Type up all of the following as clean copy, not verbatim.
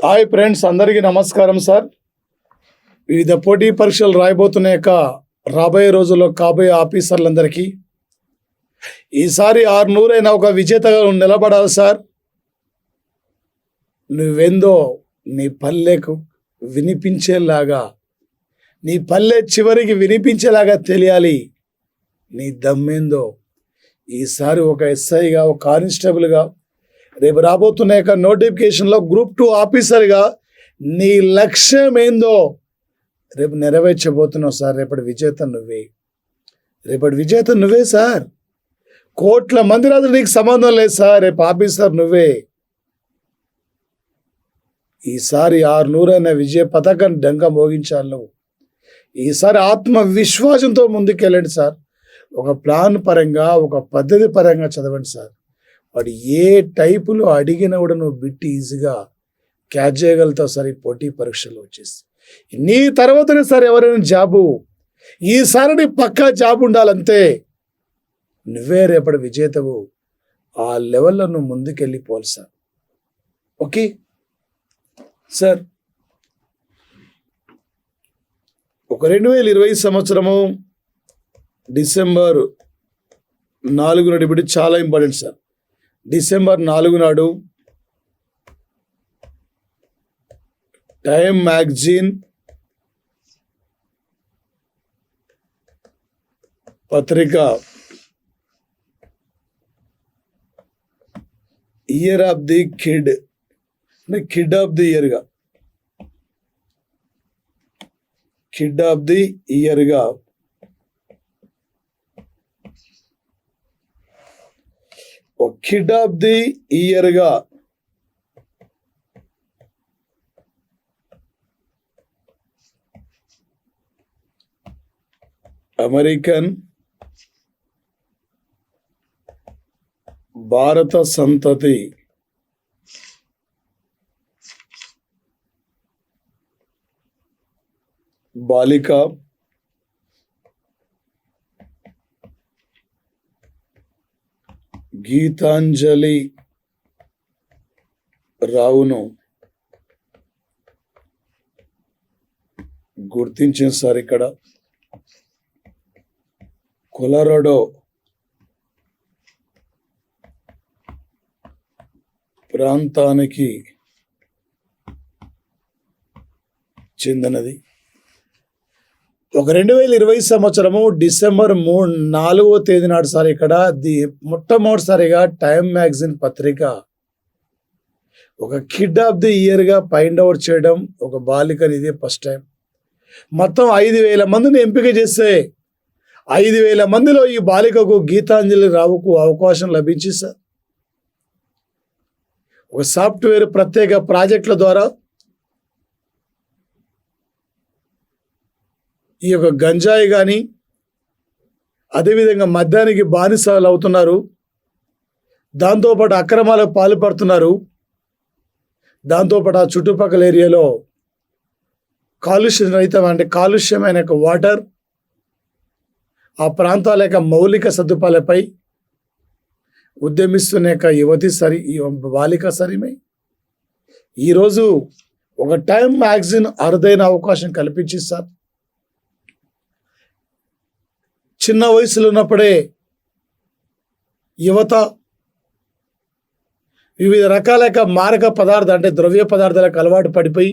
Hi friends, అందరికీ నమస్కారం sir. వివిధ పోటీ పరీక్షలు రాయబోతున్న రాబోయే రోజుల్లో కాబోయే ఆఫీసర్లందరికీ ఈసారి 600 ఒక విజేతగా నిలబడాలి సార్. నువ్వెందో నీ పల్లెకు వినిపించేలాగా, నీ పల్లె చివరికి వినిపించేలాగా తెలియాలి నీ దమ్మేందో. ఈసారి ఒక ఎస్ఐగా, ఒక కానిస్టేబుల్గా, రేపు రాబోతున్న నోటిఫికేషన్లో గ్రూప్ 2 ఆఫీసర్గా నీ లక్ష్యం ఏందో రేపు నెరవేర్చబోతున్నావు సార్. రేపటి విజేత నువ్వే సార్. కోట్ల మంది రాజు నీకు సంబంధం లేదు సార్. రేపు ఆఫీసర్ నువ్వే. ఈసారి 600 విజయ పథకం డంక మోగించాలి నువ్వు. ఈసారి ఆత్మవిశ్వాసంతో ముందుకెళ్ళండి సార్. ఒక ప్లాన్ పరంగా, ఒక పద్ధతి పరంగా చదవండి సార్. వాడు ఏ టైపులో అడిగినా కూడా నువ్వు బిట్టి ఈజీగా క్యాచ్ చేయగలుగుతావు సార్. ఈ పోటీ పరీక్షలు వచ్చేసి నీ తర్వాతనే సార్ ఎవరైనా జాబు. ఈసారి నీ పక్కా జాబ్ ఉండాలంతే. నువ్వే రేపటి విజేతవు. ఆ లెవెల్లో నువ్వు ముందుకెళ్ళిపోవాలి సార్. Okay sir. ఒక 2020 సంవత్సరము డిసెంబర్ 4 నాడు, ఇప్పుడు చాలా ఇంపార్టెంట్ సార్. డిసెంబర్ 4 నాడు టైమ్ మ్యాగజైన్ పత్రిక year of the kid of the ఇయర్గా కిడ్ ఆఫ్ ది ఇయర్గా కిడ్ ఆఫ్ ది ఇయర్గా అమెరికన్ భారత సంతతి బాలిక గీతాంజలి రావును గుర్తించింది సార్. ఇక్కడ కొలరాడో ప్రాంతానికి చెందినది. ఒక 2020 సంవత్సరము డిసెంబర్ 4వ తేదీ నాడు సార్ ఇక్కడ మొట్టమొదటిసారిగా టైమ్ మ్యాగజైన్ పత్రిక ఒక కిడ్ ఆఫ్ ది ఇయర్గా ఫైండ్ అవుట్ చేయడం ఒక బాలికని ఇదే ఫస్ట్ టైం. మొత్తం 5,000 మందిని ఎంపిక చేస్తే 5,000 మందిలో ఈ బాలికకు గీతాంజలి రావుకు అవకాశం లభించింది సార్. ఒక సాఫ్ట్వేర్ ప్రత్యేక ప్రాజెక్టుల ద్వారా ఈ యొక్క గంజాయి కానీ, అదేవిధంగా మద్యానికి బానిసలు అవుతున్నారు, దాంతోపాటు అక్రమాలకు పాల్పడుతున్నారు, దాంతోపాటు ఆ చుట్టుపక్కల ఏరియాలో కాలుష్యమైన వాటర్, ఆ ప్రాంతాల యొక్క మౌలిక సదుపాయాలపై ఉద్యమిస్తున్న ఈ బాలిక సరిమే ఈరోజు ఒక టైమ్ మ్యాగజైన్ అరుదైన అవకాశం కల్పించింది సార్. చిన్న వయసులో ఉన్నప్పుడే యువత వివిధ రకాల మారక పదార్థాలు ద్రవ్య పదార్థాలకు అలవాటు పడిపోయి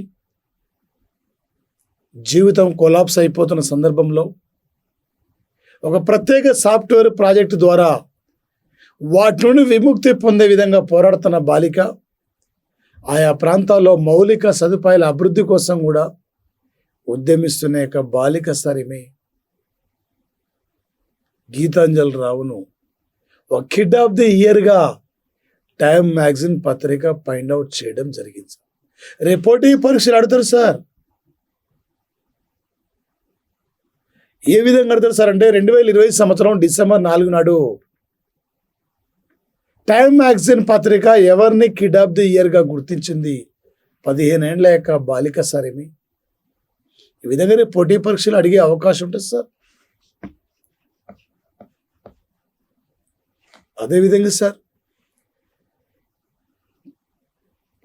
జీవితం కొలాప్స్ అయిపోతున్న సందర్భంలో ఒక ప్రత్యేక సాఫ్ట్వేర్ ప్రాజెక్టు ద్వారా వాటి నుండి విముక్తి పొందే విధంగా పోరాడుతున్న బాలిక, ఆయా ప్రాంతాల్లో మౌలిక సదుపాయాల అభివృద్ధి కోసం కూడా ఉద్యమిస్తున్న బాలిక సరిమే గీతాంజలి రావును ఒక కిడ్ ఆఫ్ ది ఇయర్గా టైమ్ మ్యాగజైన్ పత్రిక ఫైండ్ అవుట్ చేయడం జరిగింది. రేపు పోటీ పరీక్షలు అడుగుతారు సార్. ఏ విధంగా అడుగుతారు సార్ అంటే 2020 సంవత్సరం డిసెంబర్ 4 నాడు టైమ్ మ్యాగజైన్ పత్రిక ఎవరిని కిడ్ ఆఫ్ ది ఇయర్గా గుర్తించింది? 15 ఏళ్ల బాలిక సరేమి. ఈ విధంగా రేపు పోటీ పరీక్షలు అడిగే అవకాశం ఉంటుంది సార్. అదేవిధంగా సార్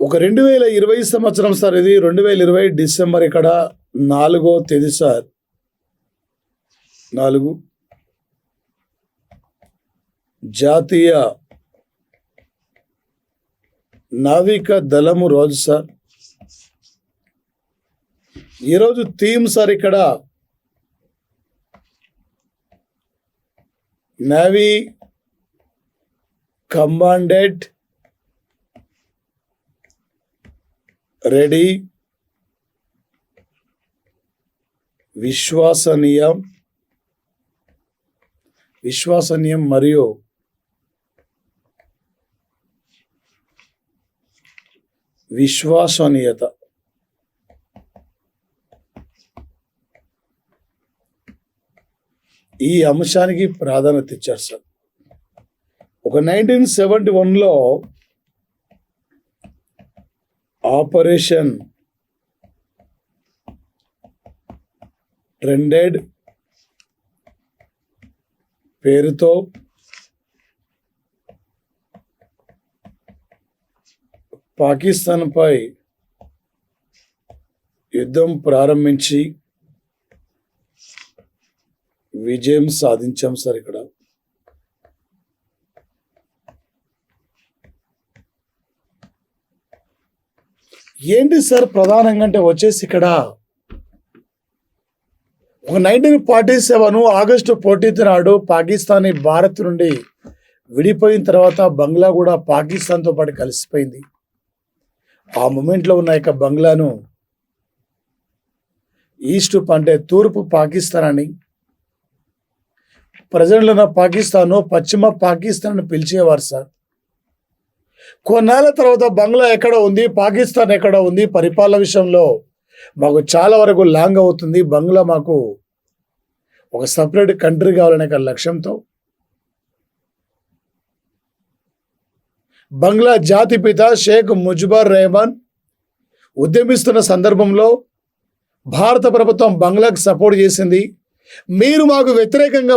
ఒక 2020 సంవత్సరం సార్ ఇది. 2020 డిసెంబర్ ఇక్కడ 4వ తేదీ సార్. 4 జాతీయ నావిక దళము రోజు సార్. ఈరోజు థీమ్ సార్ ఇక్కడ నేవీ కమాండెంట్ రెడీ, విశ్వసనీయం మరియు విశ్వసనీయత. ఈ అంశానికి ప్రాధాన్యత ఇచ్చారు సార్. ఒక 1971లో ఆపరేషన్ ట్రెండెడ్ పేరుతో పాకిస్తాన్పై యుద్ధం ప్రారంభించి విజయం సాధించాం సార్. ఇక్కడ ఏంటి సార్ ప్రధానంగా అంటే వచ్చేసి ఇక్కడ ఒక 1947 ఆగస్టు 14 నాడు పాకిస్తాన్ భారత్ నుండి విడిపోయిన తర్వాత బంగ్లా కూడా పాకిస్తాన్తో పాటు కలిసిపోయింది. ఆ మూమెంట్లో ఉన్న యొక్క బంగ్లాను ఈస్ట్ అంటే తూర్పు పాకిస్తాన్ అని, ప్రజల్లో ఉన్న పాకిస్తాను పశ్చిమ పాకిస్తాన్ అని పిలిచేవారు సార్. కొన్నాళ్ళ తర్వాత బంగ్లా ఎక్కడ ఉంది, పాకిస్తాన్ ఎక్కడ ఉంది, పరిపాలన విషయంలో మాకు చాలా వరకు లాంగ్ అవుతుంది, బంగ్లా మాకు ఒక సపరేట్ కంట్రీ కావాలనే లక్ష్యంతో బంగ్లా జాతిపిత షేక్ ముజిబుర్ రెహమాన్ ఉద్యమిస్తున్న సందర్భంలో భారత ప్రభుత్వం బంగ్లాకు సపోర్ట్ చేసింది. మీరు మాకు వ్యతిరేకంగా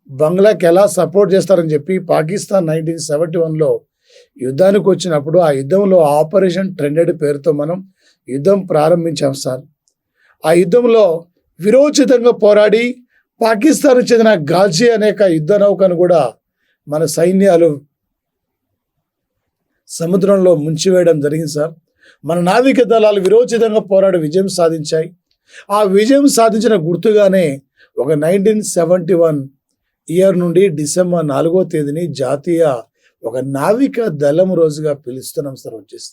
బంగ్లాకి ఎలా సపోర్ట్ చేస్తారని చెప్పి పాకిస్తాన్ 1971లో యుద్ధానికి వచ్చినప్పుడు ఆ యుద్ధంలో ఆపరేషన్ ట్రెండెడ్ పేరుతో మనం యుద్ధం ప్రారంభించాం సార్. ఆ యుద్ధంలో విరోచితంగా పోరాడి పాకిస్తాన్కు చెందిన గాజీ అనేక యుద్ధ నౌకను కూడా మన సైన్యాలు సముద్రంలో ముంచివేయడం జరిగింది సార్. మన నావిక దళాలు విరోచితంగా పోరాడి విజయం సాధించాయి. ఆ విజయం సాధించిన గుర్తుగానే ఒక 1971 ఇయర్ నుండి డిసెంబర్ 4వ తేదీని జాతీయ ఒక నావిక దళం రోజుగా పిలుస్తున్నాం సార్. వచ్చేసి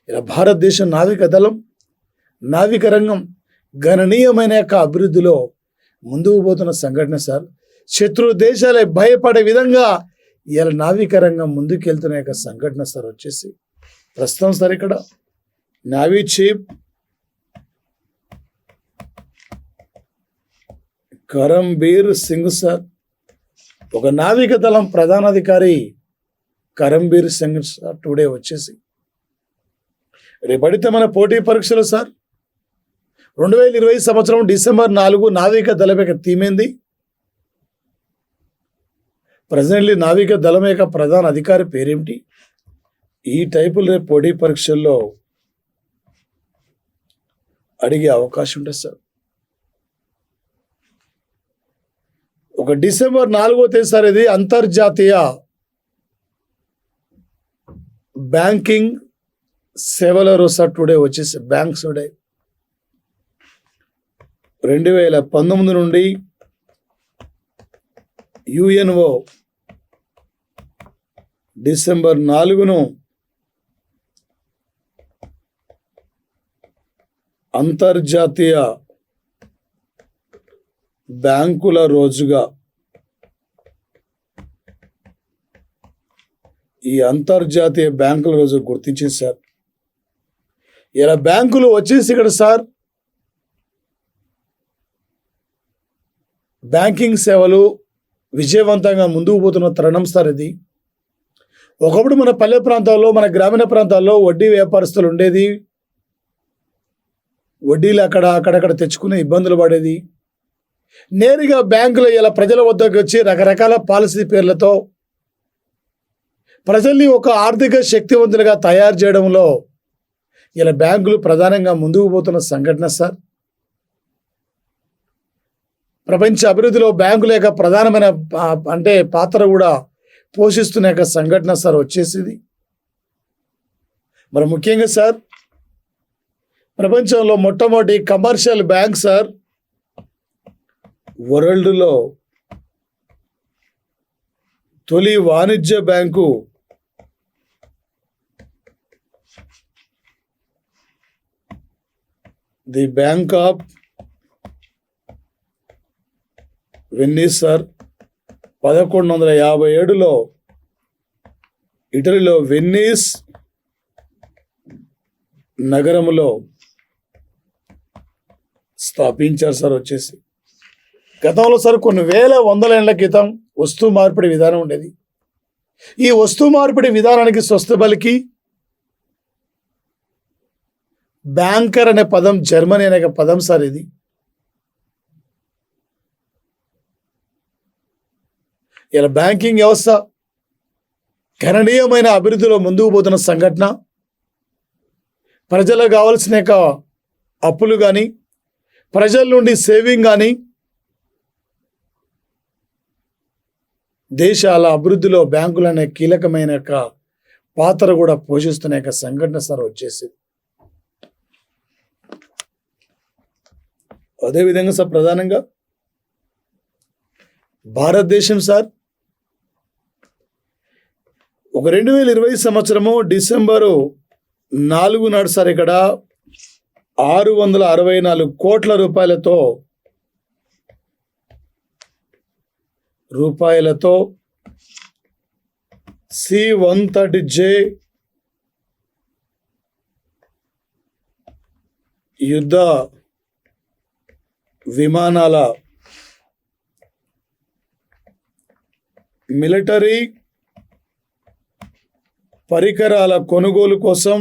ఇలా భారతదేశం నావిక దళం, నావిక రంగం గణనీయమైన యొక్క అభివృద్ధిలో ముందుకు పోతున్న సంఘటన సార్. శత్రు దేశాలే భయపడే విధంగా ఇలా నావిక రంగం ముందుకు వెళ్తున్న యొక్క సంఘటన సార్. వచ్చేసి ప్రస్తుతం సార్ ఇక్కడ navy chief Karambir Singh sir, ఒక నావిక దళం ప్రధానాధికారి కరంబీర్ సింగ్ సార్ టుడే వచ్చేసి రేపడితే మన పోటీ పరీక్షలు సార్. 2020 సంవత్సరం డిసెంబర్ 4 నావిక దళం యొక్క థీమ్ ఏంది? ప్రజెంట్లీ నావిక దళం యొక్క ప్రధాన అధికారి పేరేమిటి? ఈ టైపులు రేపు పోటీ పరీక్షల్లో అడిగే అవకాశం ఉంటుంది సార్. ఒక డిసెంబర్ 4వ తేదీ సార్ ఇది అంతర్జాతీయ బ్యాంకింగ్ సేవల రోజు సార్. టుడే వచ్చేసి బ్యాంక్స్ డే 2019 నుండి యుఎన్ఓ డిసెంబర్ 4ను అంతర్జాతీయ బ్యాంకుల రోజుగా, ఈ అంతర్జాతీయ బ్యాంకుల రోజు గుర్తించింది సార్. ఇలా బ్యాంకులు వచ్చేసి ఇక్కడ సార్ బ్యాంకింగ్ సేవలు విజయవంతంగా ముందుకు పోతున్న తరుణం సార్ ఇది. ఒకప్పుడు మన పల్లె ప్రాంతాల్లో, మన గ్రామీణ ప్రాంతాల్లో వడ్డీ వ్యాపారస్తులు ఉండేది, వడ్డీలు అక్కడక్కడ తెచ్చుకునే ఇబ్బందులు పడేది. నేరుగా బ్యాంకులు ఇలా ప్రజల వద్దకు వచ్చి రకరకాల పాలసీ పేర్లతో ప్రజల్ని ఒక ఆర్థిక శక్తివంతులుగా తయారు చేయడంలో ఇలా బ్యాంకులు ప్రధానంగా ముందుకు పోతున్న సంఘటన సార్. ప్రపంచ అభివృద్ధిలో బ్యాంకుల యొక్క ప్రధానమైన పాత్ర కూడా పోషిస్తున్న యొక్క సంఘటన సార్ వచ్చేసింది. మరి ముఖ్యంగా సార్, ప్రపంచంలో మొట్టమొదటి కమర్షియల్ బ్యాంక్ సార్, వరల్డ్లో తొలి వాణిజ్య bank the bank of Venice sir 1157లో ఇటలీలో వెన్నీస్ నగరంలో స్థాపించారు సార్. వచ్చేసి గతంలో సార్ కొన్ని వందల ఏళ్ల క్రితం వస్తు మార్పిడి విధానం ఉండేది. ఈ వస్తు మార్పిడి విధానానికి స్వస్థ బలికి బ్యాంకర్ అనే పదం జర్మనీ అనే పదం సార్. ఇది ఇలా బ్యాంకింగ్ వ్యవస్థ గణనీయమైన అభివృద్ధిలో ముందుకు పోతున్న సంఘటన. ప్రజలకు కావాల్సిన అప్పులు కానీ, ప్రజల నుండి సేవింగ్ కానీ, దేశాల అభివృద్ధిలో బ్యాంకులు అనే కీలకమైన పాత్ర కూడా పోషిస్తున్న సంఘటన సార్ వచ్చేసి. అదేవిధంగా సార్ ప్రధానంగా భారతదేశం సార్ ఒక 2020 సంవత్సరము డిసెంబరు 4 నాడు సార్ ఇక్కడ 664 కోట్ల రూపాయలతో C-130J యుద్ధ విమానాల మిలిటరీ పరికరాల కొనుగోలు కోసం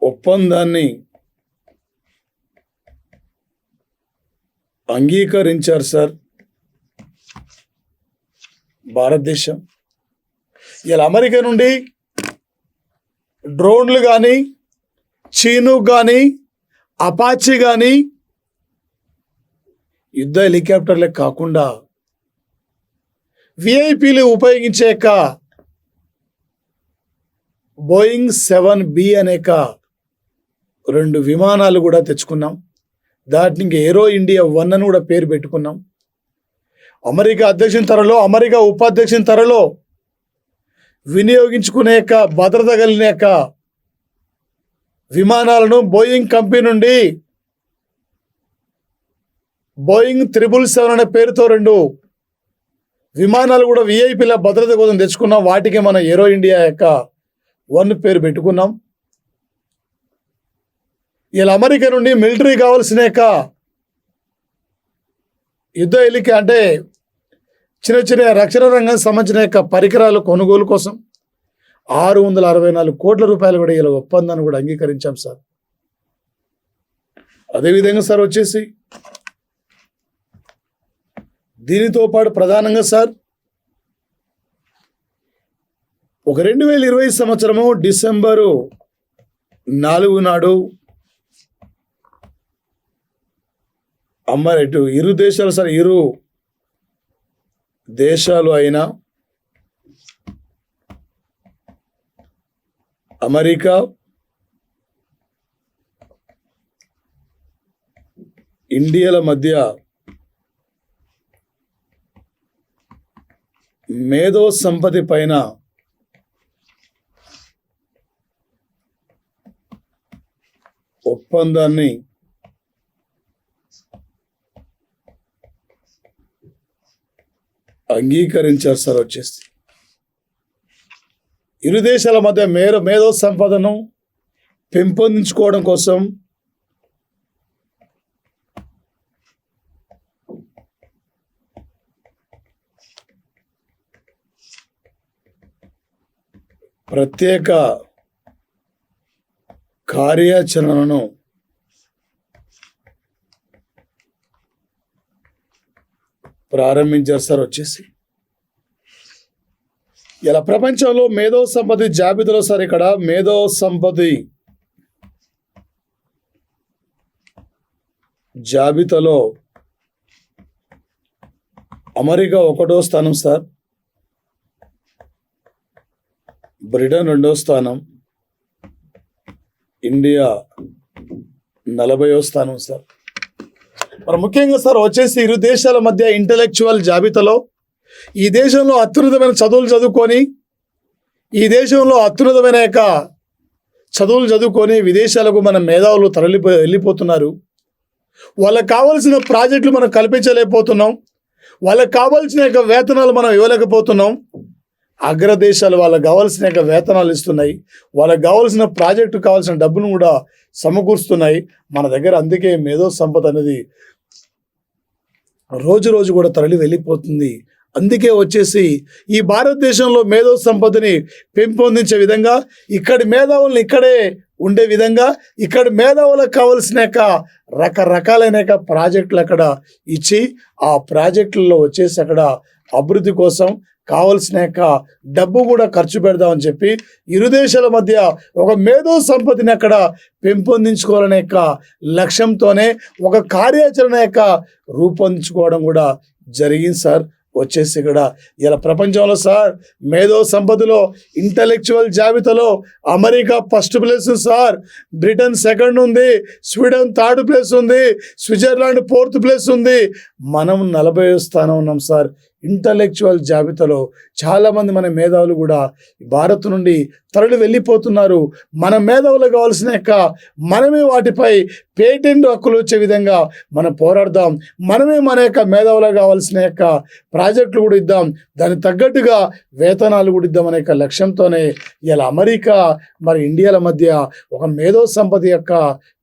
ఒప్పందాన్ని అంగీకరించారు సార్ భారతదేశం. ఇలా అమెరికా నుండి డ్రోన్లు కానీ, చీనూక్ కానీ, అపాచీ కానీ యుద్ధ హెలికాప్టర్లే కాకుండా విఐపీలు ఉపయోగించే బోయింగ్ 7B అనే 2 విమానాలు కూడా తెచ్చుకున్నాం. దానికి ఏరో ఇండియా 1 అని కూడా పేరు పెట్టుకున్నాం. అమెరికా అధ్యక్షుని తరలో, అమెరికా ఉపాధ్యక్షుని తరలో వినియోగించుకునే భద్రత కలిగిన విమానాలను బోయింగ్ కంపెనీ నుండి బోయింగ్ 777 అనే పేరుతో 2 విమానాలు కూడా విఐపీల భద్రత కోసం తెచ్చుకున్నాం. వాటికి మనం ఏరో ఇండియా 1 పేరు పెట్టుకున్నాం. ఇలా అమెరికా నుండి మిలిటరీ కావాల్సిన యుద్ధ అంటే చిన్న చిన్న రక్షణ రంగానికి సంబంధించిన పరికరాలు కొనుగోలు కోసం 664 కోట్ల రూపాయలు కూడా ఇలా ఒప్పందాన్ని కూడా అంగీకరించాం సార్. అదేవిధంగా సార్ వచ్చేసి దీనితో పాటు ప్రధానంగా సార్ ఒక 2020 సంవత్సరము డిసెంబరు 4 నాడు ఇరు దేశాలు సార్, ఇరు దేశాలు అయిన అమెరికా, ఇండియాల మధ్య మేధో సంపత్తి పైన ఒప్పందాన్ని అంగీకరించారు సార్. వచ్చేసి ఇరు దేశాల మధ్య మేధో సంపదను పెంపొందించుకోవడం కోసం ప్రత్యేక కార్యాచరణను ప్రారంభించారు సార్. వచ్చేసి ఇలా ప్రపంచంలో మేధో సంపత్తి జాబితాలో సార్, ఇక్కడ మేధో సంపత్తి జాబితాలో అమెరికా 1వ స్థానం సార్, బ్రిటన్ 2వ స్థానం, ఇండియా 40వ స్థానం సార్. మరి ముఖ్యంగా సార్ వచ్చేసి ఇరు దేశాల మధ్య ఇంటలెక్చువల్ జాబితాలో ఈ దేశంలో అత్యున్నతమైన చదువులు చదువుకొని, ఈ దేశంలో అత్యున్నతమైన చదువులు చదువుకొని విదేశాలకు మన మేధావులు వెళ్ళిపోతున్నారు. వాళ్ళకి కావాల్సిన ప్రాజెక్టులు మనం కల్పించలేకపోతున్నాం. వాళ్ళకి కావాల్సిన వేతనాలు మనం ఇవ్వలేకపోతున్నాం. అగ్రదేశాలు వాళ్ళకి కావాల్సిన వేతనాలు ఇస్తున్నాయి, వాళ్ళకి కావాల్సిన ప్రాజెక్టు కావాల్సిన డబ్బును కూడా సమకూరుస్తున్నాయి మన దగ్గర. అందుకే మేధో సంపద అనేది రోజు రోజు కూడా తరలి వెళ్ళిపోతుంది. అందుకే వచ్చేసి ఈ భారతదేశంలో మేధో సంపదని పెంపొందించే విధంగా, ఇక్కడి మేధావులను ఇక్కడే ఉండే విధంగా, ఇక్కడ మేధావులకు కావలసిన రకరకాలైన ప్రాజెక్టులు అక్కడ ఇచ్చి ఆ ప్రాజెక్టులలో వచ్చేసి అక్కడ అభివృద్ధి కోసం కావలసిన డబ్బు కూడా ఖర్చు పెడదామని చెప్పి ఇరు దేశాల మధ్య ఒక మేధో సంపత్తిని అక్కడ పెంపొందించుకోవాలనే లక్ష్యంతోనే ఒక కార్యాచరణ రూపొందించుకోవడం కూడా జరిగింది సార్. వచ్చేసి ఇక్కడ ఇలా ప్రపంచంలో సార్ మేధో సంపదలో ఇంటలెక్చువల్ జాబితాలో America 1st place sir, Britain 2nd ఉంది, స్వీడన్ 3rd ప్లేస్ ఉంది, స్విట్జర్లాండ్ 4th ప్లేస్ ఉంది, మనం 40వ స్థానం ఉన్నాం సార్. ఇంటలెక్చువల్ జాబితాలో చాలామంది మన మేధావులు కూడా భారత్ నుండి తరలి వెళ్ళిపోతున్నారు. మన మేధావులకు కావాల్సిన మనమే వాటిపై పేటెంట్ హక్కులు వచ్చే విధంగా మనం పోరాడదాం. మనమే మన మేధావులకు కావాల్సిన ప్రాజెక్టులు కూడా ఇద్దాం, దానికి తగ్గట్టుగా వేతనాలు కూడా ఇద్దాం అనే లక్ష్యంతోనే ఇలా అమెరికా మరి ఇండియాల మధ్య ఒక మేధో సంపద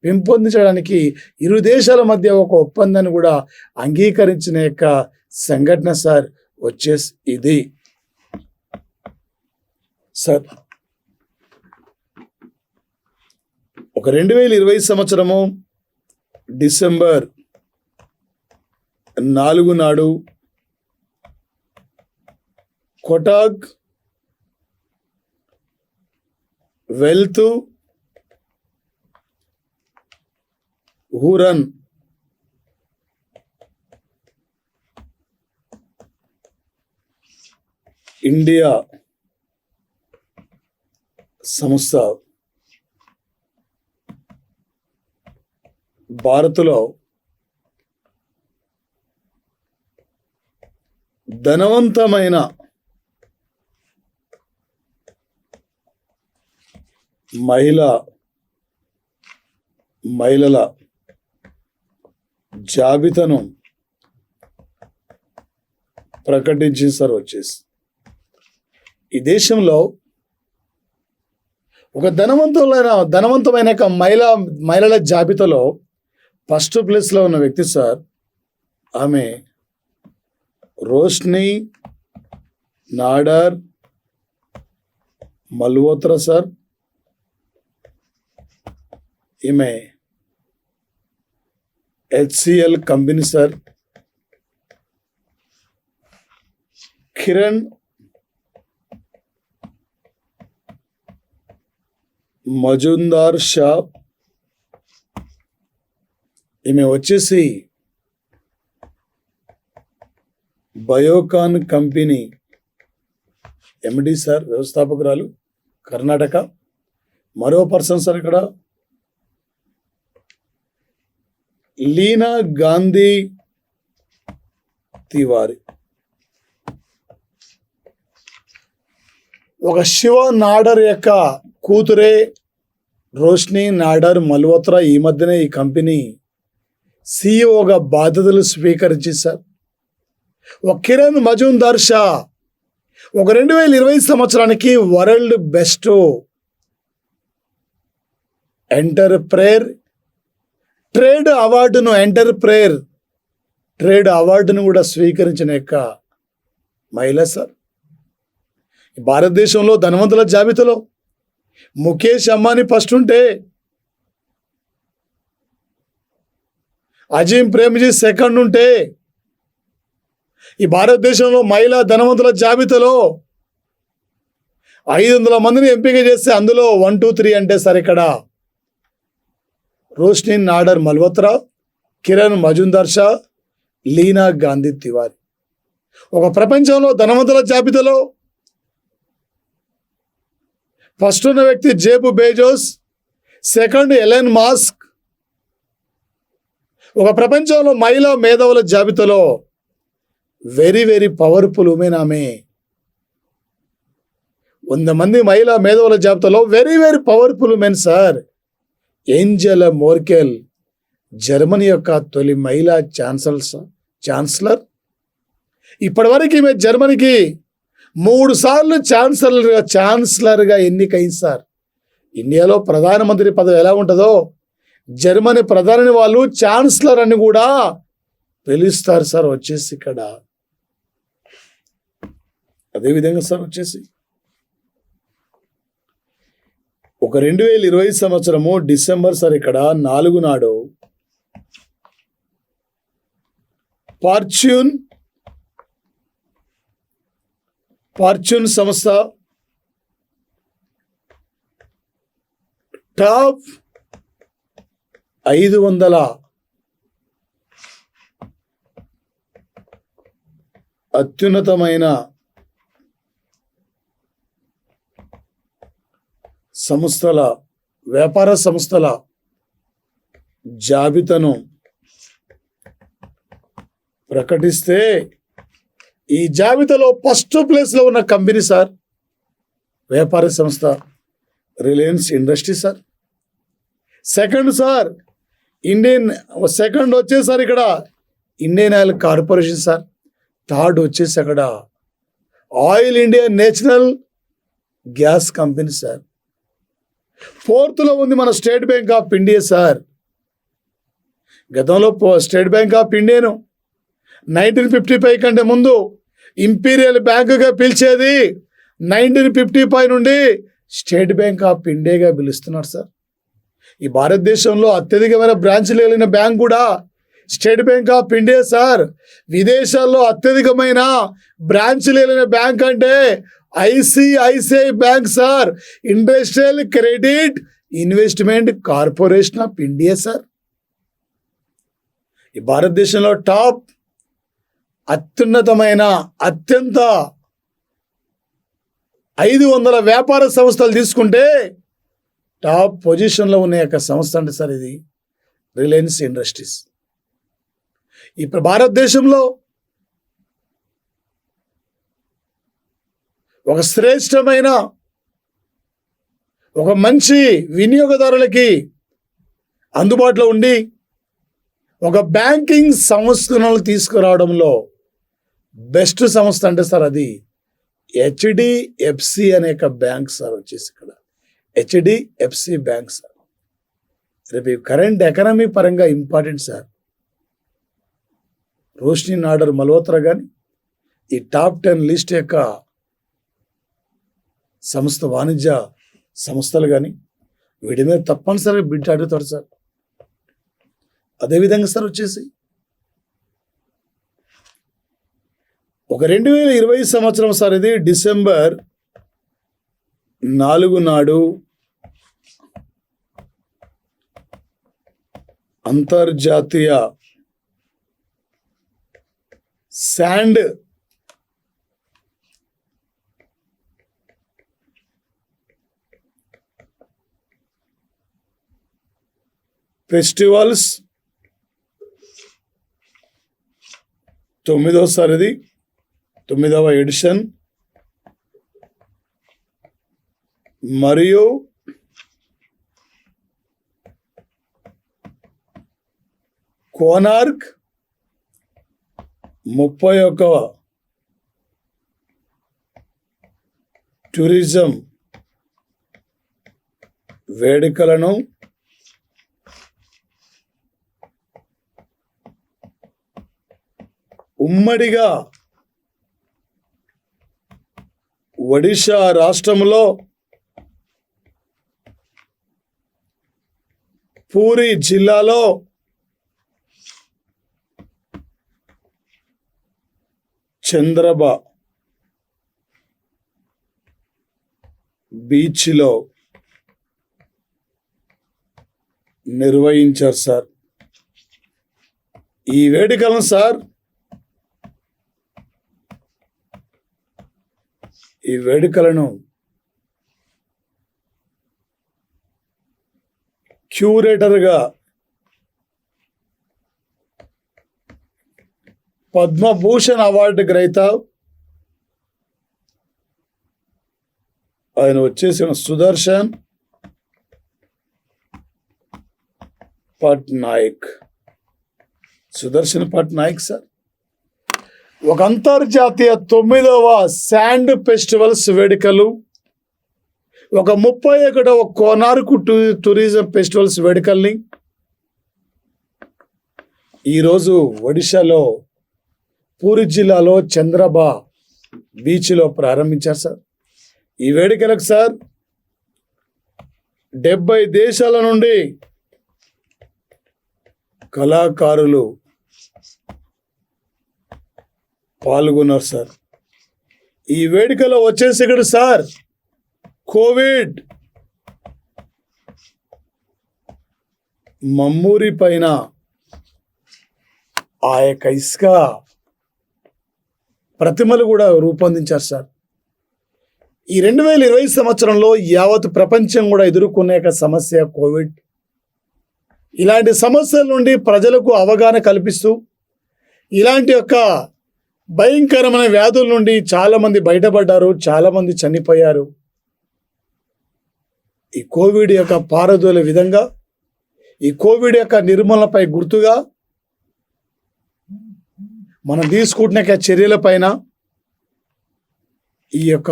పెంపొందించడానికి ఇరు దేశాల మధ్య ఒక ఒప్పందాన్ని కూడా అంగీకరించిన సంఘటన సార్. వచ్చేసి ఇది సార్ ఒక 2020 సంవత్సరము డిసెంబర్ 4 నాడు కొటాక్ వెల్త్ హురన్ ఇండియా సంస్థ భారత్లో ధనవంతమైన మహిళల జాబితాను ప్రకటించింది సార్. వచ్చేసి ఈ దేశంలో ఒక ధనవంతమైన మహిళల జాబితాలో 1st ప్లేస్లో ఉన్న వ్యక్తి సార్, ఆమె రోష్ని నాడార్ మల్హోత్రా సార్. ఈమె HCL company sir. Kiran Mazumdar Shaw, ఈమె వచ్చేసి బయోకాన్ కంపెనీ MD సార్, వ్యవస్థాపకురాలు, కర్ణాటక. మరో పర్సన్ సార్ ఇక్కడ లీనా గాంధీ తివారీ. ఒక శివ నాడర్ కూతురే రోష్ని నాడర్ మల్హోత్రా ఈ మధ్యనే ఈ కంపెనీ CEOగా బాధ్యతలు స్వీకరించి సార్. ఒక కిరణ్ మజుందార్ షా ఒక 2020 సంవత్సరానికి వరల్డ్ బెస్ట్ ఎంటర్ప్రైర్ ట్రేడ్ అవార్డును కూడా స్వీకరించిన మహిళ సార్. భారతదేశంలో ధనవంతుల జాబితాలో ముఖేష్ అంబానీ 1st ఉంటే అజీం ప్రేమ్జీ సెకండ్ ఉంటే ఈ భారతదేశంలో మహిళా ధనవంతుల జాబితాలో 500 మందిని ఎంపిక చేస్తే అందులో 1, 2, 3 అంటే సార్ ఇక్కడ రోష్ని నాడర్ మల్హోత్రా, కిరణ్ మజుందార్ షా, లీనా గాంధీ తివారీ. ఒక ప్రపంచంలో ధనవంతుల జాబితాలో ఫస్ట్ ఉన్న వ్యక్తి Jeff Bezos, second Elon Musk. ఒక ప్రపంచంలో మహిళా మేధావుల జాబితాలో వెరీ వెరీ పవర్ఫుల్ ఉమెన్ ఆమె. 100 మంది మహిళా మేధావుల జాబితాలో very very powerful women sir. Angela Morkel, Germany యొక్క తొలి మహిళా ఛాన్సలర్. ఇప్పటివరకు ఈమె జర్మనీకి 3 సార్లు ఛాన్సలర్గా ఎన్నికైంది సార్. ఇండియాలో ప్రధానమంత్రి పదవి ఎలా ఉంటుందో జర్మనీ ప్రధాని వాళ్ళు ఛాన్సలర్ అని కూడా పిలుస్తారు సార్. వచ్చేసి ఇక్కడ అదేవిధంగా సార్ వచ్చేసి ఒక 2020 సంవత్సరము డిసెంబర్ సార్ ఇక్కడ 4 నాడు ఫార్చ్యూన్ సంస్థ టాప్ 500 అత్యున్నతమైన వ్యాపార సంస్థల జాబితాను ప్రకటిస్తే ఈ జాబితాలో ఫస్ట్ ప్లేస్లో ఉన్న కంపెనీ సార్ వ్యాపార సంస్థ Reliance industry sir. Second sir second వచ్చేసారి ఇక్కడ Indian oil corporation sir. Third వచ్చేసి అక్కడ oil India national gas company sir. ఫోర్త్లో ఉంది మన state bank of India sir. గతంలో స్టేట్ బ్యాంక్ ఆఫ్ ఇండియాను 1955 కంటే ముందు ఇంపీరియల్ బ్యాంకుగా పిలిచేది. 1955 నుండి స్టేట్ బ్యాంక్ ఆఫ్ ఇండియాగా పిలుస్తున్నారు సార్. ఈ భారతదేశంలో అత్యధికమైన బ్రాంచ్లు కలిగిన బ్యాంక్ కూడా state bank of India sir. విదేశాల్లో అత్యధికమైన బ్రాంచ్లు కలిగిన బ్యాంక్ అంటే ICICI bank sir. Industrial credit investment corporation of India sir. ఈ భారతదేశంలో టాప్ అత్యున్నతమైన అత్యంత 500 వ్యాపార సంస్థలు తీసుకుంటే టాప్ పొజిషన్లో ఉన్న యొక్క సంస్థ అంటే సార్ ఇది రిలయన్స్ ఇండస్ట్రీస్. ఇప్పుడు భారతదేశంలో ఒక శ్రేష్టమైన ఒక మంచి వినియోగదారులకి అందుబాటులో ఉండి ఒక బ్యాంకింగ్ సంస్థలను తీసుకురావడంలో బెస్ట్ సంస్థ అంటే సార్ అది హెచ్డిఎఫ్సి అనే ఒక బ్యాంక్ సార్. వచ్చేసి ఇక్కడ హెచ్డిఎఫ్సి బ్యాంక్ సార్. రేపు కరెంట్ ఎకనామీ పరంగా ఇంపార్టెంట్ సార్. రోష్ని నాడర్ మల్హోత్రా కానీ ఈ టాప్ 10 లిస్ట్ యొక్క వాణిజ్య సంస్థలు కానీ వీటి మీద తప్పనిసరిగా బిడ్ అడుగుతారు సార్. అదేవిధంగా సార్ వచ్చేసి ఒక 2020 సంవత్సరం సార్ ఇది డిసెంబర్ 4 నాడు అంతర్జాతీయ శాండ్ ఫెస్టివల్స్ 9వ ఎడిషన్ మరియు కోనార్క్ 31వ టూరిజం వేడుకలను ఉమ్మడిగా ఒడిషా రాష్ట్రంలో పూరి జిల్లాలో చంద్రబ బీచ్లో నిర్వహించారు సార్. ఈ వేడుకలను సార్ ఈ వేడుకలను క్యూరేటర్గా పద్మభూషణ్ అవార్డు గ్రహీత ఆయన వచ్చేసిన సుదర్శన్ పట్నాయక్ సార్. ఒక అంతర్జాతీయ 9వ శాండ్ ఫెస్టివల్స్ వేడుకలు, ఒక 31వ కోనార్కు టూరిజం ఫెస్టివల్స్ వేడుకల్ని ఈరోజు ఒడిశాలో పూరి జిల్లాలో చంద్రబా బీచ్లో ప్రారంభించారు సార్. ఈ వేడుకలకు సార్ 70 దేశాల నుండి కళాకారులు పాల్గొన్నారు సార్. ఈ వేడుకలో వచ్చేసి ఇక్కడ సార్ కోవిడ్ మమ్మూరి పైన ఆ యొక్క ఇసుక ప్రతిమలు కూడా రూపొందించారు సార్. ఈ 2020 సంవత్సరంలో యావత్ ప్రపంచం కూడా ఎదుర్కొనే సమస్య కోవిడ్. ఇలాంటి సమస్యల నుండి ప్రజలకు అవగాహన కల్పిస్తూ ఇలాంటి యొక్క భయంకరమైన వ్యాధుల నుండి చాలామంది బయటపడ్డారు, చాలామంది చనిపోయారు. ఈ కోవిడ్ యొక్క పారదోలే విధంగా, ఈ కోవిడ్ యొక్క నిర్మూలనపై గుర్తుగా మనం తీసుకుంటున్న చర్యలపైన ఈ యొక్క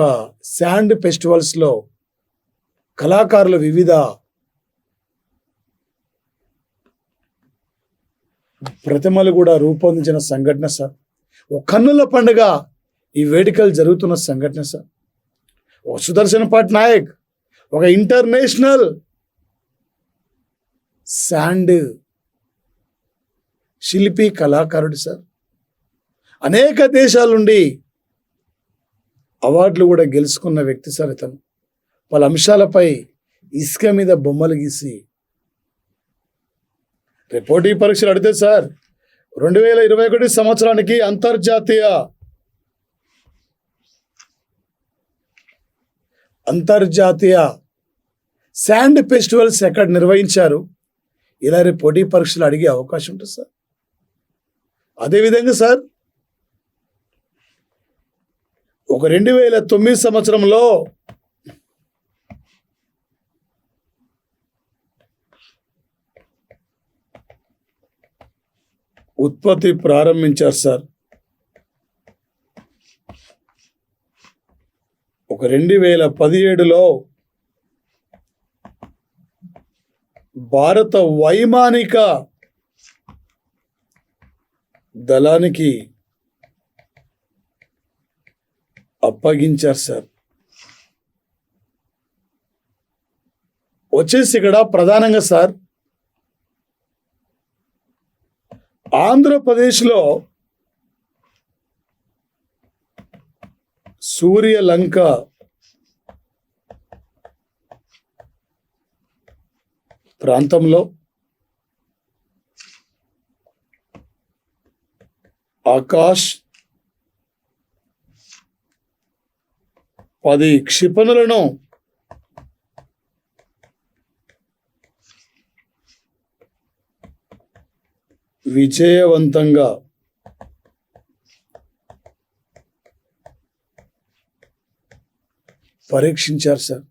శాండ్ ఫెస్టివల్స్లో కళాకారులు వివిధ ప్రతిమలు కూడా రూపొందించిన సంఘటన సార్. ఒక కన్నుల పండుగ ఈ వేడుకలు జరుగుతున్న సంఘటన సార్. ఒక సుదర్శన్ పట్నాయక్ ఒక ఇంటర్నేషనల్ శాండ్ శిల్పి కళాకారుడు సార్. అనేక దేశాల నుండి అవార్డులు కూడా గెలుచుకున్న వ్యక్తి సార్. ఇతను పలు అంశాలపై ఇసుక మీద బొమ్మలు గీసి పోటీ పరీక్షలు అడిగితే సార్ 2021 సంవత్సరానికి అంతర్జాతీయ శాండ్ ఫెస్టివల్స్ ఎక్కడ నిర్వహించారు, ఇలా పోటీ పరీక్షలు అడిగే అవకాశం ఉంటుంది సార్. అదేవిధంగా సార్ ఒక 2009 సంవత్సరంలో ఉత్పత్తి ప్రారంభించారు సార్. ఒక 2017లో భారత వైమానిక దళానికి అప్పగించారు సార్. వచ్చేసి ఇక్కడ ప్రధానంగా సార్ ఆంధ్రప్రదేశ్లో సూర్యలంక ప్రాంతంలో ఆకాష్ 10 క్షిపణులను విజయవంతంగా పరీక్షించారు సార్.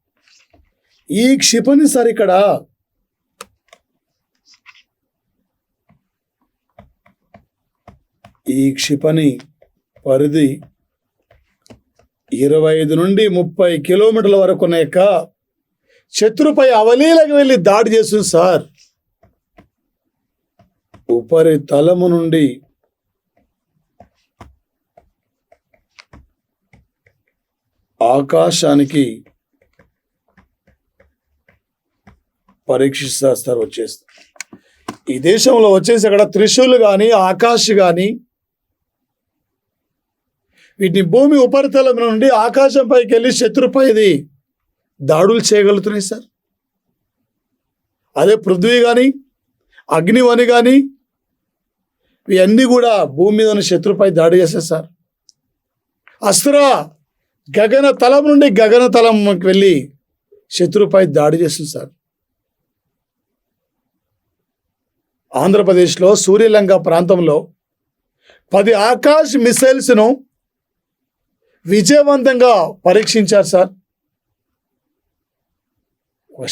ఈ క్షిపణి సార్ ఇక్కడ ఈ క్షిపణి పరిధి 25 నుండి 30 కిలోమీటర్ల వరకు ఉన్న యొక్క శత్రుపై అవలీలకి వెళ్ళి దాడి చేస్తుంది సార్. ఉపరితలము నుండి ఆకాశానికి పరీక్షిస్తారు. వచ్చేస్తారు ఈ దేశంలో వచ్చేసి అక్కడ త్రిశూల్ కానీ ఆకాశ్ కానీ వీటిని భూమి ఉపరితలం నుండి ఆకాశంపైకి వెళ్ళి శత్రుపైది దాడులు చేయగలుగుతున్నాయి సార్. అదే పృథ్వీ కానీ అగ్నివని కానీ ఇవన్నీ కూడా భూమి మీద ఉన్న శత్రుపై దాడి చేస్తాయి సార్. అస్త్ర గగన తలం నుండి గగన తలంకి వెళ్ళి శత్రుపై దాడి చేస్తుంది సార్. ఆంధ్రప్రదేశ్లో సూర్యలంక ప్రాంతంలో 10 ఆకాశ్ మిసైల్స్ను విజయవంతంగా పరీక్షించారు సార్.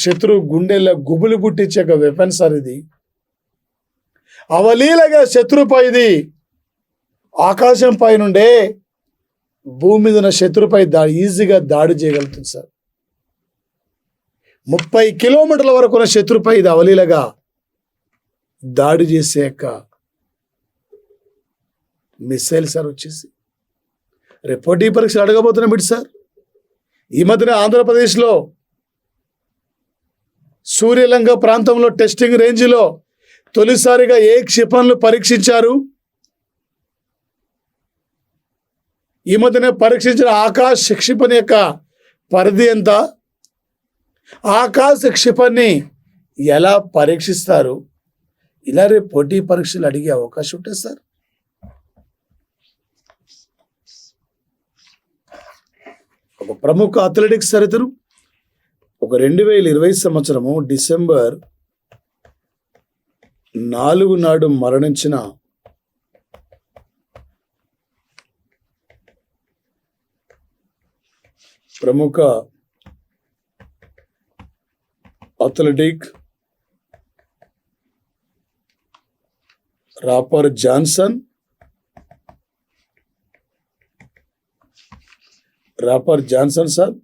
శత్రు గుండెల్లో గుబులు పుట్టించే ఒక వెపన్ సార్ ఇది. అవలీలగా శత్రుపై ఇది ఆకాశం పై నుండే భూమి మీద ఉన్న శత్రుపై ఈజీగా దాడి చేయగలుగుతుంది సార్. 30 కిలోమీటర్ల వరకు ఉన్న శత్రుపై ఇది అవలీలగా దాడి చేసాక మిసైల్ సార్ వచ్చేసి రేపు పోటీ పరీక్షలు అడగబోతున్నాం బిడ్డ సార్. ఈ మధ్యన ఆంధ్రప్రదేశ్లో సూర్యలంక ప్రాంతంలో టెస్టింగ్ రేంజ్లో తొలిసారిగా ఏ క్షిపణులు పరీక్షించారు. ఈ మధ్యనే పరీక్షించిన ఆకాశ్ క్షిపణి యొక్క పరిధి ఎంత, ఆకాశ క్షిపణిని ఎలా పరీక్షిస్తారు, ఇలా రేపు పోటీ పరీక్షలు అడిగే అవకాశం ఉంటుంది సార్. ఒక ప్రముఖ అథ్లెటిక్స్ చరిత్ర 2020 సంవత్సరము డిసెంబర్ 4 నాడు మరణించిన ప్రముఖ అథ్లెటిక్ రాపర్ జాన్సన్ సార్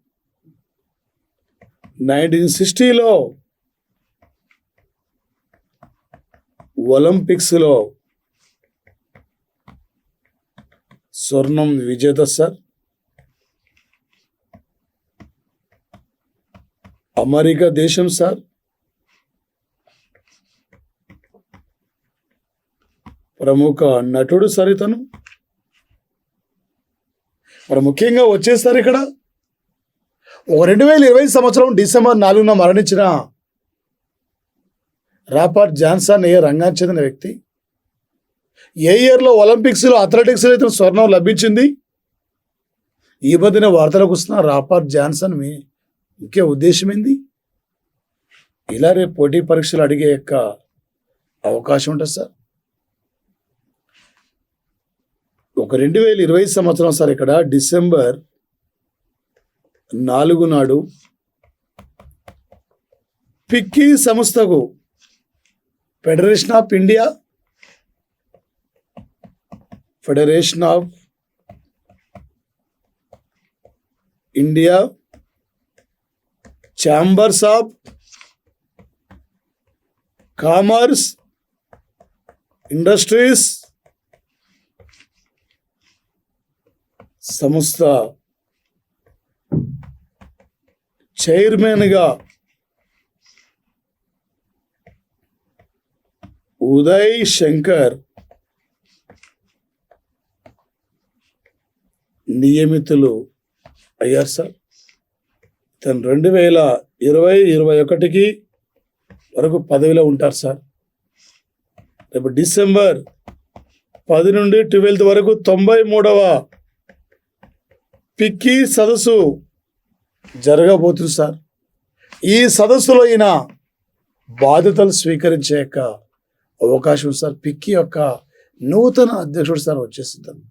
1960లో ఒలింపిక్స్లో స్వర్ణం విజేత సార్. అమెరికా దేశం సార్. ప్రముఖ నటుడు సార్ ఇతను. మరి ముఖ్యంగా వచ్చేసారు ఇక్కడ 2020 సంవత్సరం డిసెంబర్ 4న మరణించిన రాపర్ జాన్సన్ ఏ రంగానికి చెందిన వ్యక్తి, ఏ ఇయర్లో ఒలింపిక్స్లో అథ్లెటిక్స్లో ఇతను స్వర్ణం లభించింది. ఈ మధ్యన వార్తలకు వస్తున్న రాపర్ జాన్సన్ ముఖ్య ఉద్దేశం ఏంది, ఇలా రేపు పోటీ పరీక్షలు అడిగే యొక్క అవకాశం ఉంటుంది సార్. 2020 సంవత్సరం సార్ ఇక్కడ డిసెంబర్ 4 నాడు పిక్కీ సంస్థకు federation of India chambers of commerce industries సంస్థ చైర్మన్గా ఉదయ్ శంకర్ నియమితులు అయ్యారు సార్. తను 2020-21 వరకు పదవిలో ఉంటారు సార్. రేపు డిసెంబర్ 10 నుండి 12 వరకు 93వ పిక్కీ సదస్సు జరగబోతుంది సార్. ఈ సదస్సులో ఈయన బాధ్యతలు స్వీకరించే యొక్క అవకాశం సార్. పిక్కీ యొక్క నూతన అధ్యక్షుడు సార్ వచ్చేస్తుంది.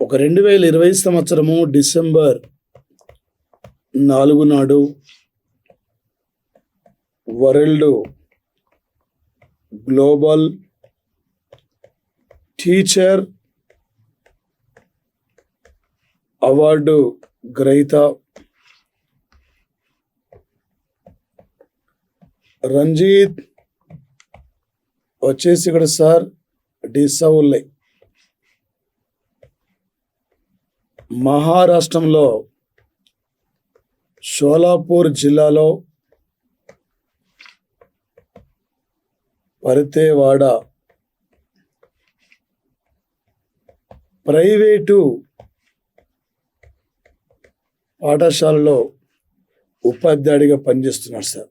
2020 సంవత్సరము డిసెంబర్ 4 నాడు వరల్డ్ గ్లోబల్ టీచర్ అవార్డు గ్రహీత రంజిత్ వచ్చేసి ఇక్కడ సార్ డిసౌల్లై మహారాష్ట్రంలో షోలాపూర్ జిల్లాలో పరితేవాడ ప్రైవేటు పాఠశాలలో ఉపాధ్యాయుడిగా పనిచేస్తున్నాడు సార్.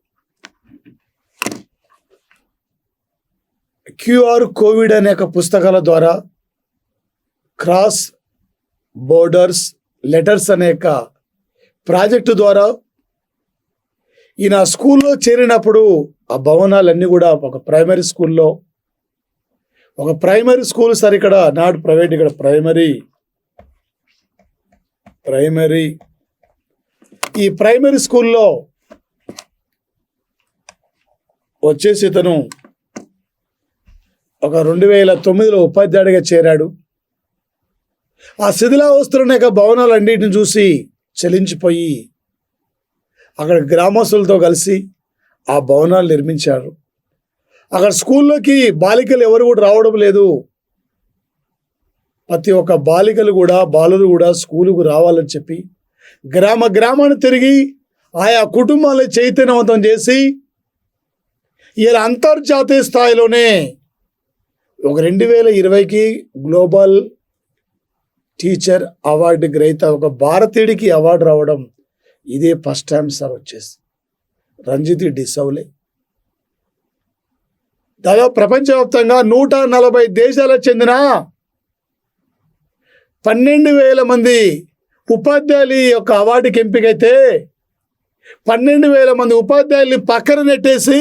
క్యూఆర్ కోవిడ్ అనేక పుస్తకాల ద్వారా క్రాస్ బోర్డర్స్ లెటర్స్ అనేక ప్రాజెక్టు ద్వారా ఈయన స్కూల్లో చేరినప్పుడు ఆ భవనాలన్నీ కూడా ఒక ప్రైమరీ స్కూల్ సార్. ఇక్కడ నాట్ ప్రైవేట్, ఇక్కడ ప్రైమరీ ఈ ప్రైమరీ స్కూల్లో వచ్చేసి ఇతను ఒక 2009లో ఉపాధ్యాయుడిగా చేరాడు. ఆ శిథిలావస్థలోని యొక్క భవనాలన్నిటిని చూసి చలించిపోయి అక్కడ గ్రామస్తులతో కలిసి ఆ భవనాలు నిర్మించారు. అక్కడ స్కూల్లోకి బాలికలు ఎవరు కూడా రావడం లేదు. ప్రతి ఒక్క బాలురు కూడా స్కూలుకు రావాలని చెప్పి గ్రామాన్ని తిరిగి ఆయా కుటుంబాలను చైతన్యవంతం చేసి ఇలా అంతర్జాతీయ స్థాయిలోనే ఒక 2020కి గ్లోబల్ టీచర్ అవార్డు గ్రహీత ఒక భారతీయుడికి అవార్డు రావడం ఇదే ఫస్ట్ టైం సార్. వచ్చేసి రంజిత్ డిసౌలే దాదాపు ప్రపంచవ్యాప్తంగా 140 దేశాలకు చెందిన 12,000 మంది ఉపాధ్యాయులు యొక్క అవార్డుకి ఎంపికైతే 12,000 మంది ఉపాధ్యాయుల్ని పక్కన నెట్టేసి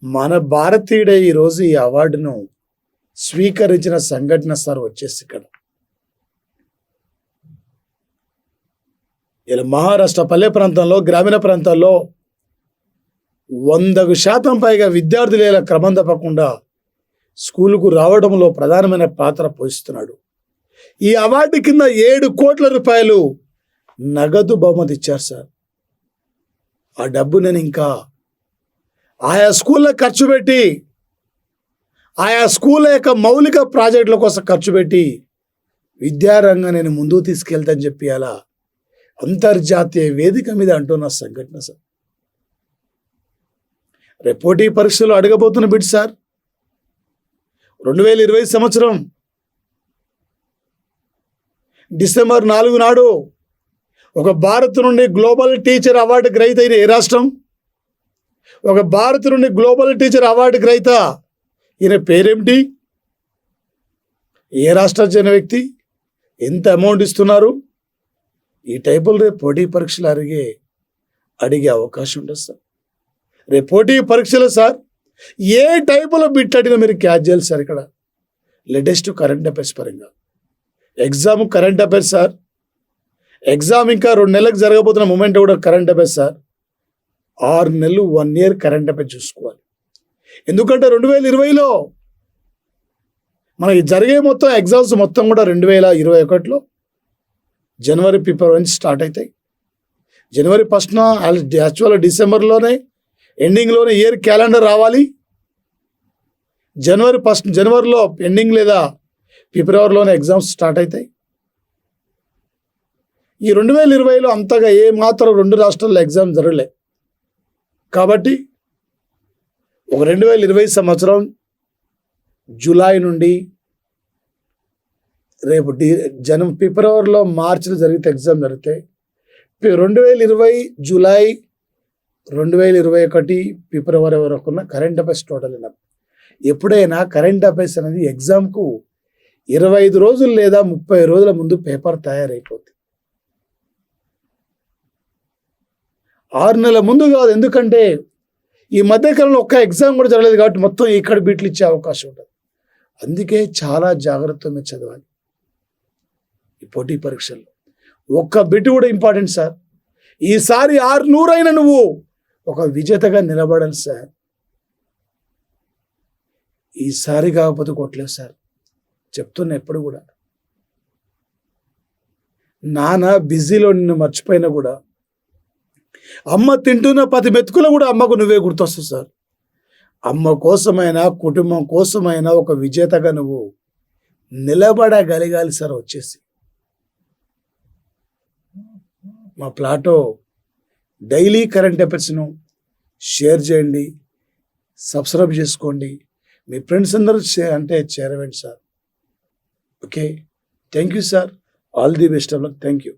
మన భారతీయుడే ఈరోజు ఈ అవార్డును స్వీకరించిన సంఘటన సార్. వచ్చేసి ఇక్కడ ఇలా మహారాష్ట్ర పల్లె ప్రాంతంలో గ్రామీణ ప్రాంతాల్లో 100% పైగా విద్యార్థులు ఇలా క్రమం తప్పకుండా స్కూలుకు రావడంలో ప్రధానమైన పాత్ర పోషిస్తున్నాడు. ఈ అవార్డు కింద 7 కోట్ల రూపాయలు నగదు బహుమతి ఇచ్చారు సార్. ఆ డబ్బు నేను ఇంకా ఆయా స్కూళ్ళ ఖర్చు పెట్టి ఆయా స్కూళ్ళ యొక్క మౌలిక ప్రాజెక్టుల కోసం ఖర్చు పెట్టి విద్యారంగం నేను ముందుకు తీసుకెళ్తానని చెప్పి అలా అంతర్జాతీయ వేదిక మీద అంటున్న సంఘటన సార్. రేపు పోటీ పరీక్షలు అడగబోతున్న బిడ్ సార్. 2020 సంవత్సరం డిసెంబర్ 4 నాడు ఒక భారత్ నుండి గ్లోబల్ టీచర్ అవార్డు గ్రహీత అయిన ఏ రాష్ట్రం? ఒక భారత్ నుండి గ్లోబల్ టీచర్ అవార్డు గ్రహీత ఈయన పేరేమిటి? ఏ రాష్ట్రం చెందిన వ్యక్తి? ఎంత అమౌంట్ ఇస్తున్నారు? ఈ టైపులు రేపు పోటీ పరీక్షలు అడిగే అవకాశం ఉంటుంది సార్. రేపు పోటీ పరీక్షలు సార్ ఏ టైపులో బిట్ అడిగినా మీరు క్యాచ్ చేయాలి సార్. ఇక్కడ లేటెస్ట్ కరెంట్ అఫైర్స్ పరంగా exam current affairs sir. Exam ఇంకా 2 నెలలకు జరగబోతున్న మూమెంట్ కూడా కరెంట్ అఫైర్స్ సార్. 6 నెలలు 1 ఇయర్ కరెంట్ అఫైర్స్ చూసుకోవాలి. ఎందుకంటే 2020లో మనకి జరిగే మొత్తం ఎగ్జామ్స్ మొత్తం కూడా 2021లో జనవరి ఫిబ్రవరి నుంచి స్టార్ట్ అవుతాయి. జనవరి 1న యాక్చువల్గా డిసెంబర్లోనే ఎండింగ్లోనే ఇయర్ క్యాలెండర్ రావాలి. జనవరిలో ఎండింగ్ లేదా ఫిబ్రవరిలోనే ఎగ్జామ్స్ స్టార్ట్ అవుతాయి. ఈ 2020లో అంతగా మాత్రం 2 రాష్ట్రాల్లో ఎగ్జామ్ జరగలే. కాబట్టి ఒక 2020 సంవత్సరం జూలై నుండి రేపు ఫిబ్రవరిలో మార్చిలో జరిగితే ఎగ్జామ్ జరిగితే 2020 జూలై 2021 ఫిబ్రవరి వరకు ఉన్న కరెంట్ అఫైర్స్ టోటల్ అయినా ఎప్పుడైనా కరెంట్ అఫైర్స్ అనేది ఎగ్జామ్కు 25 రోజులు లేదా 30 రోజుల ముందు పేపర్ తయారైపోతుంది. 6 నెలల ముందు కాదు. ఎందుకంటే ఈ మధ్యకాలంలో ఒక్క ఎగ్జామ్ కూడా జరగలేదు కాబట్టి మొత్తం ఇక్కడ బిట్లు ఇచ్చే అవకాశం ఉంటుంది. అందుకే చాలా జాగ్రత్తగా చదవాలి ఈ పోటీ పరీక్షల్లో. ఒక్క బిట్ కూడా ఇంపార్టెంట్ సార్. ఈసారి 600 అయినా నువ్వు ఒక విజేతగా నిలబడాలి సార్. ఈసారి కాకపోతే కొట్టలేవు సార్. చెప్తున్నా ఎప్పుడు కూడా. నాన్న బిజీలో నిన్ను మర్చిపోయినా కూడా అమ్మ తింటున్న ప్రతి మెతుకులో కూడా అమ్మకు నువ్వే గుర్తొస్తావు సార్. అమ్మ కోసమైనా కుటుంబం కోసమైనా ఒక విజేతగా నువ్వు నిలబడగలగాలి సార్. వచ్చేసి మా ప్లాటో డైలీ కరెంట్ అఫైర్స్ను షేర్ చేయండి, సబ్స్క్రైబ్ చేసుకోండి, మీ ఫ్రెండ్స్ అందరూ చేరవేండి sir. Okay, thank you sir. All the best of luck. Thank you.